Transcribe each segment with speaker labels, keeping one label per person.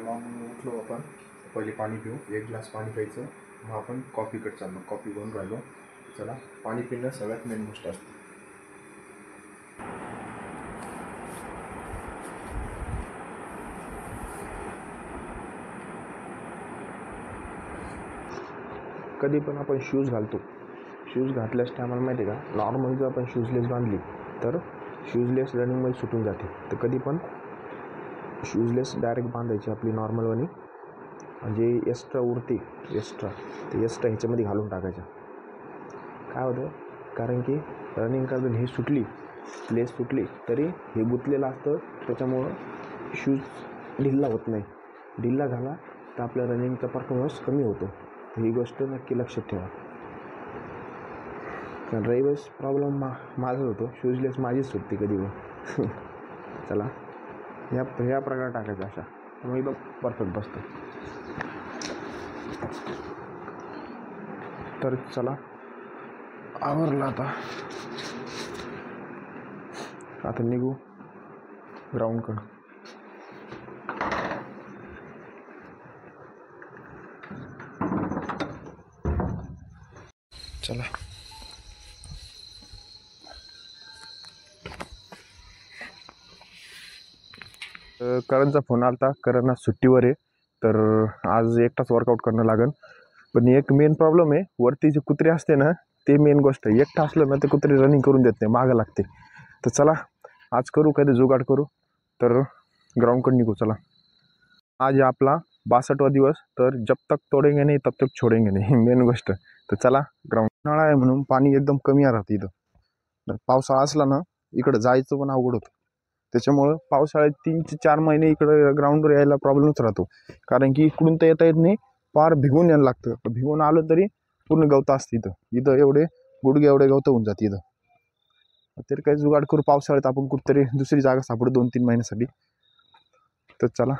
Speaker 1: Morning उठलो आपण पहिले पाणी पिऊ, एक ग्लास पाणी प्यायचं, मग आपण कॉफीकडे चाललो, कॉफी बनवून राहिलो. चला, पाणी पिणं सगळ्यात मेन गोष्ट असते. कधी पण आपण शूज घालतो, शूज घातल्यास टायमाला माहिती आहे का, नॉर्मल जर आपण शूजलेस बांधली तर शूजलेस रनिंगमध्ये सुटून जाते. तर कधी पण शूजलेस डायरेक्ट बांधायची आपली नॉर्मलवानी, म्हणजे एक्स्ट्रा उरते एक्स्ट्रा, ते एक्स्ट्रा ह्याच्यामध्ये घालून टाकायचं. काय होतं, कारण की रनिंग करताना ही सुटली, लेस सुटली तरी हे गुंतलेलं असतं, त्याच्यामुळं शूज ढिल्ला होत नाही. ढिल्ला झाला तर आपल्या रनिंगचा परफॉर्मन्स कमी होतो. ही गोष्ट नक्की लक्षात ठेवा. कारण रविवारीच प्रॉब्लेम माझं होतो, शूजलेस माझीच सुटते कधी पण. चला, ह्या प्रकारे टाकायचं अशा, मग एकदम परफेक्ट बसतं. तर चला, आवरलं आता निघू ग्राउंडकडं. चला, करणचा फोन आला होता. करण आज सुट्टीवर आहे, तर आज एकटाच वर्कआउट करणं लागेल. पण एक मेन प्रॉब्लेम आहे, वरती जे कुत्रे असते ना, ते मेन गोष्ट आहे. एकटा असलं ना ते कुत्रे रनिंग करून देत नाही, मागं लागते. तर चला, आज करू कधी जुगाड करू, तर ग्राउंडकडे निघू. चला, आज आपला 62वा दिवस, तर जब तक तोडेंगे नाही तब तक छोडेंगे नाही, मेन गोष्ट. तर चला ग्राउंड. उन्हाळा आहे म्हणून पाणी एकदम कमी राहतं इथं. पावसाळा असला ना इकडं जायचं पण अवघड होतं. त्याच्यामुळं पावसाळ्यात 3 ते 4 महिने इकडं ग्राउंडवर यायला प्रॉब्लेमच राहतो. कारण की इकडून तर येता येत नाही, पार भिगून यायला लागतं. भिगून आलं तरी पूर्ण गवतं असतं इथं एवढे गुडघे एवढे गवतं होऊन जाते इथं. तरी काही जुगाड करू, पावसाळ्यात आपण कुठेतरी दुसरी जागा सापडू 2-3 महिन्यासाठी. तर चला.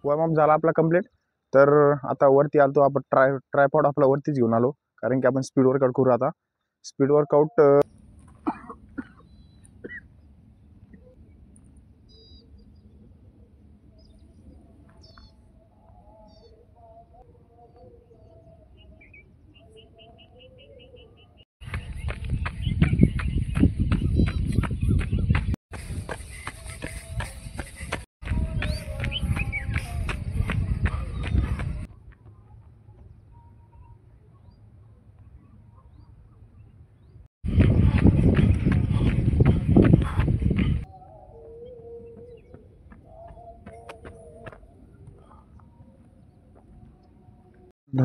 Speaker 1: वॉर्मअप झाला आपला कंप्लीट. तर आता वरती आलो आपण, ट्रायपॉड आपला वरतीच घेऊन आलो, कारण की आपण स्पीड वर्कआउट करू. आता स्पीड वर्कआउट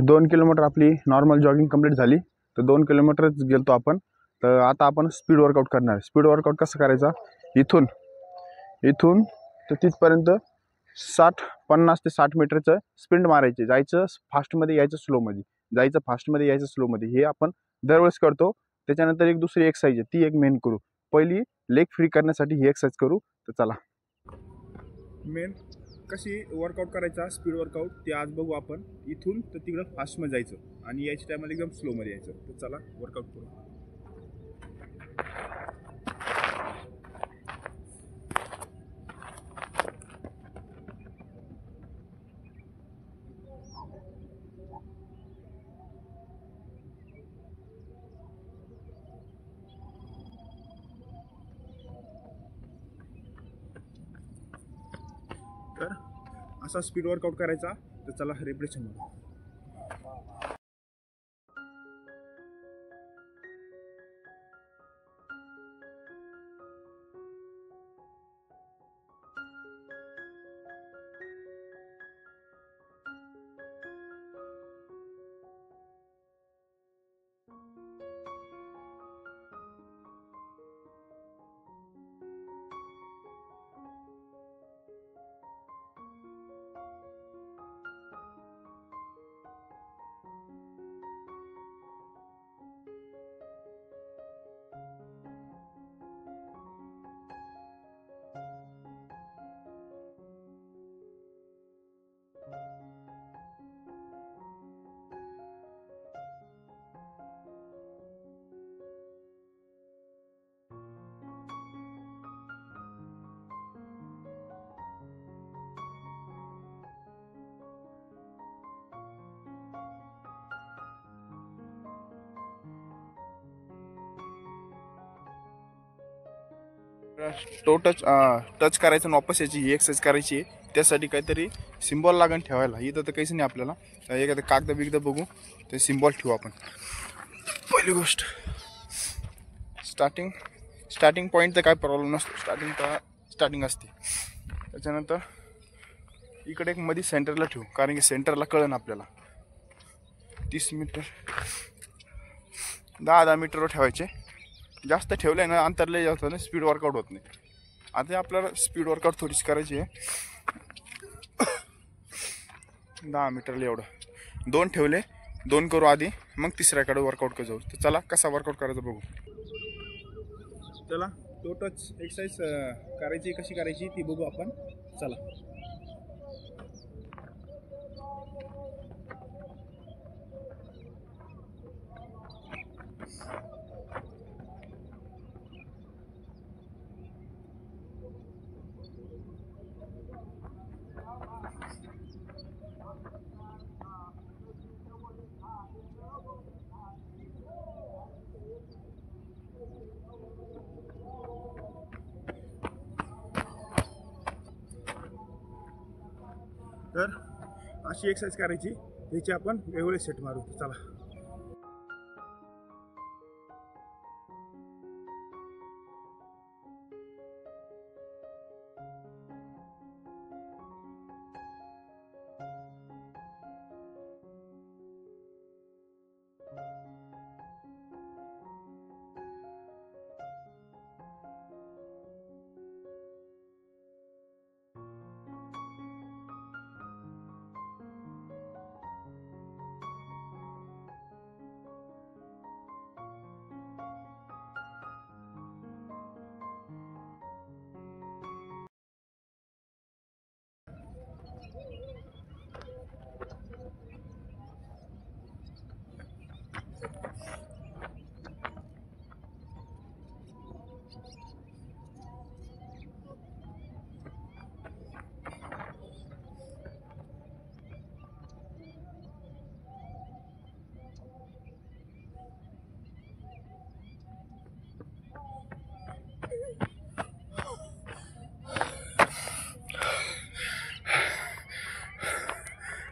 Speaker 1: 2 किलोमीटर आपली नॉर्मल जॉगिंग कंप्लीट झाली. तर 2 किलोमीटरच गेलतो आपण. तर आता आपण स्पीड वर्कआउट करणार. स्पीड वर्कआउट कसं करायचा, इथून तर तिथपर्यंत 50 ते 60 मीटरचं स्प्रिंट मारायचे. जायचं फास्टमध्ये, यायचं स्लोमध्ये, जायचं फास्टमध्ये, यायचं स्लोमध्ये. हे आपण दरवेळेस करतो. त्याच्यानंतर एक दुसरी एक्सरसाइज आहे, ती एक मेन करू. पहिली लेग फ्री करण्यासाठी ही एक्सरसाइज करू. तर चला, मेन कशी वर्कआउट करायचा स्पीड वर्कआउट ते आज बघू आपण. इथून तर तिकडं फास्टमध्ये जायचं आणि यायच्या टायमाला एकदम स्लोमध्ये यायचं. तर चला वर्कआउट करू.
Speaker 2: असा स्पीड वर्कआउट करायचा. तर चला रिप्रेशन मारू. टो टच करायचं आणि वापस याची ही एक्सरसाइज करायची आहे. त्यासाठी काहीतरी सिम्बॉल लागण ठेवायला. इथं तर काहीच नाही आपल्याला. एखादं कागद बिगद बघू ते सिम्बॉल ठेवू आपण. पहिली गोष्ट स्टार्टिंग पॉईंट तर काय प्रॉब्लेम नसतो. स्टार्टिंग असते. त्याच्यानंतर इकडे एक मध्ये सेंटरला ठेवू, कारण की सेंटरला कळन आपल्याला 30 मीटर 10 मीटरवर ठेवायचे. जास्त ठेवलं ना अंतर लय जास्त ना, स्पीड वर्कआउट होत नाही. आता आपल्याला स्पीड वर्कआउट थोडीशी करायची आहे. 10 मीटरला एवढं 2 ठेवले, 2 करू आधी, मग तिसऱ्याकडे वर्कआउट करू जाऊ. तर चला कसा वर्कआउट करायचा बघू. चला टो टच एक्सरसाइज करायची, कशी करायची ती बघू आपण. चला. तर अशी एक्सरसाइज करायची, याची आपण वेगवेगळे सेट मारू. चला.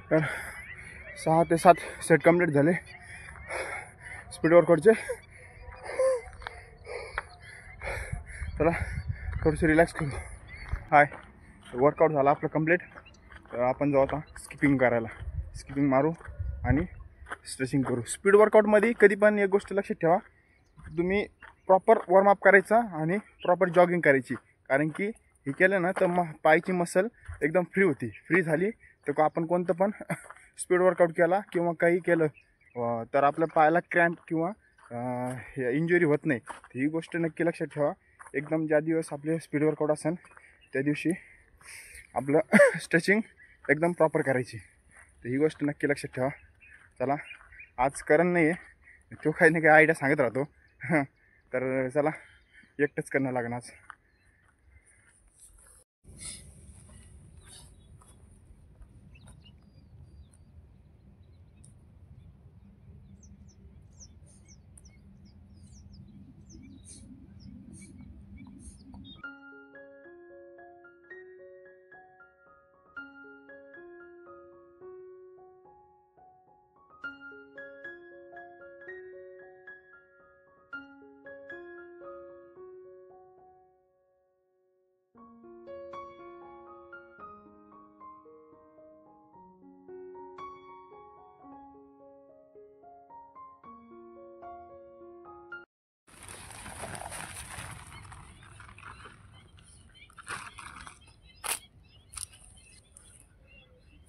Speaker 2: तर 6 ते 7 सेट कंप्लीट झाले स्पीड वर्कआउटचे. चला थोडंसं रिलॅक्स करू. हाय, वर्कआउट झाला आपलं कंप्लीट. तर आपण जाऊ आता स्किपिंग करायला. स्किपिंग मारू आणि स्ट्रेचिंग करू. स्पीड वर्कआउटमध्ये कधी पण एक गोष्ट लक्षात ठेवा, तुम्ही प्रॉपर वॉर्मअप करायचा आणि प्रॉपर जॉगिंग करायची. कारण की हे केलं ना तर पायची मसल एकदम फ्री होती. फ्री झाली तर आपण कोणतं पण स्पीड वर्कआउट केला किंवा काही केलं तर आपल्या पायाला क्रॅम्प किंवा इंजुरी होत नाही. ही गोष्ट नक्की लक्षात ठेवा. एकदम ज्या दिवस आपले स्पीड वर्कआउट असेल त्या दिवशी आपलं स्ट्रेचिंग एकदम प्रॉपर करायची. तर ही गोष्ट नक्की लक्षात ठेवा. चला, आज करण नाही आहे, तो काही ना काही आयडिया सांगत राहतो. तर चला एकटंच करणं लागणार आज.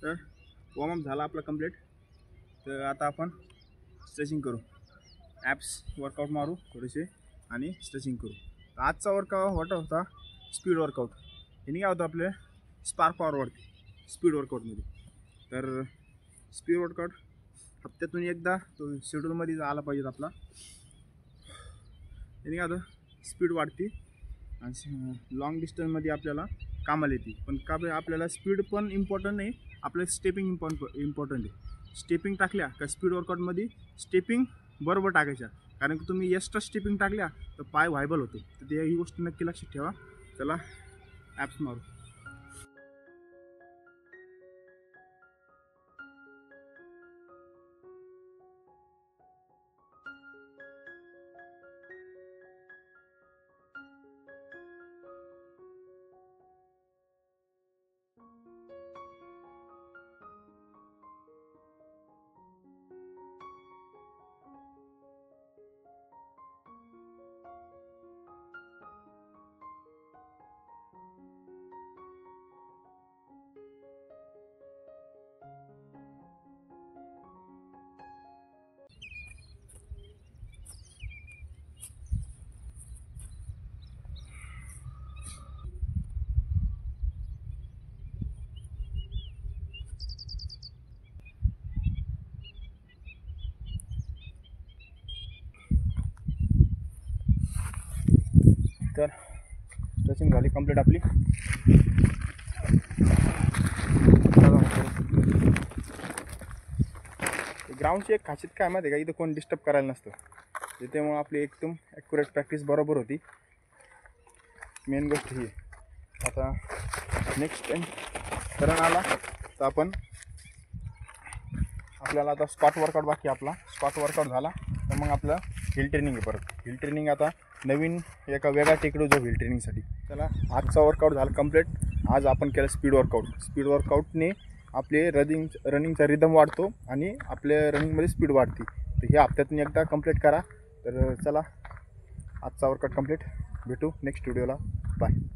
Speaker 2: तर वॉर्मअप झाला आपला कंप्लीट. तर आता आपण स्ट्रेचिंग करू, ॲप्स वर्कआउट मारू थोडेसे आणि स्ट्रेचिंग करू. तर आजचा वर्कआउट होता स्पीड वर्कआउट. हे काय होतं आपले स्पार्क पॉवर वाढते स्पीड वर्कआउटमध्ये. तर स्पीड वर्कआउट हप्त्यातून एकदा तो शेड्यूलमध्ये आला पाहिजे आपला. त्याने काय होतं स्पीड वाढते आणि लॉंग डिस्टन्समध्ये आपल्याला कामाला येते. पण का आपल्याला स्पीड पण इम्पॉर्टंट नाही, आपल्याला स्टेपिंग इम्पॉर्टंट आहे. स्टेपिंग टाकल्या का स्पीड वर्कआउटमध्ये स्टेपिंग बरोबर टाकायच्या, कारण की तुम्ही एक्स्ट्रा स्टेपिंग टाकल्या तर पाय व्हायबल होतो. तर ते ही गोष्ट नक्की लक्षात ठेवा. चला ॲप्स मारू. तर स्ट्रेचिंग झाली कंप्लीट आपली. ग्राउंडची एक खासियत काय माहिती आहे का, इथं कोण डिस्टर्ब करायला नसतं, त्याच्यामुळं आपली एकदम ॲक्युरेट प्रॅक्टिस बरोबर होती. मेन गोष्ट ही. आता नेक्स्ट टाईम करण आला तर आपल्याला आता स्क्वॉट वर्कआउट बाकी. आपला स्क्वॉट वर्कआउट झाला तर मग आपलं हिल ट्रेनिंग आहे. परत हिल ट्रेनिंग आता नवीन एका वेगळ्या टेकडे जो हिल ट्रेनिंगसाठी. चला आजचा वर्कआउट झाला कंप्लीट. आज आपण केलं स्पीड वर्कआउट. स्पीड वर्कआउटने आपले रनिंगचा रिदम वाढतो आणि आपल्या रनिंगमध्ये स्पीड वाढते. तर हे हप्त्यातून एकदा कंप्लीट करा. तर चला आजचा वर्कआउट कंप्लीट. भेटू नेक्स्ट व्हिडिओला. बाय.